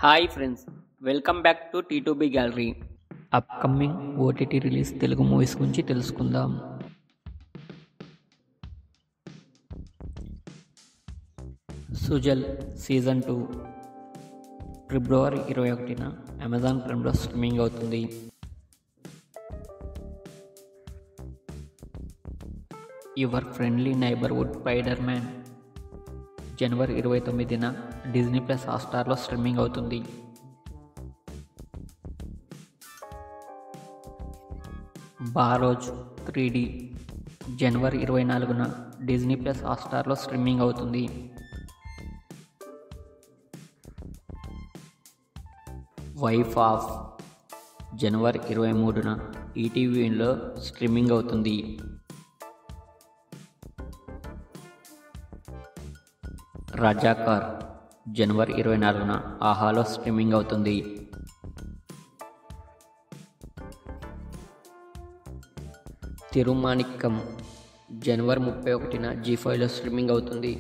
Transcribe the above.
Hi friends, welcome back to T2B gallery. Upcoming OTT release Telugu movies గురించి తెలుసుకుందాం. Suzhal season 2 February 21న Amazon ప్రైమ్లో streaming అవుతుంది. Your friendly neighbourhood Spider Man January 29న Disney plus హాట్‌స్టార్లో streaming అవుతుంది. బారోజ్ 3D జనవరి 24న డిజ్నీ ప్లస్ హాట్‌స్టార్లో స్ట్రీమింగ్ అవుతుంది. వైఫ్ ఆఫ్ జనవరి 23న ఈటీవీలో స్ట్రీమింగ్ అవుతుంది. రజాకార్ జనవరి 24న ఆహాలో స్ట్రీమింగ్ అవుతుంది. తిరుమాణిక్కం జనవరి 31న జీ5లో స్ట్రీమింగ్ అవుతుంది.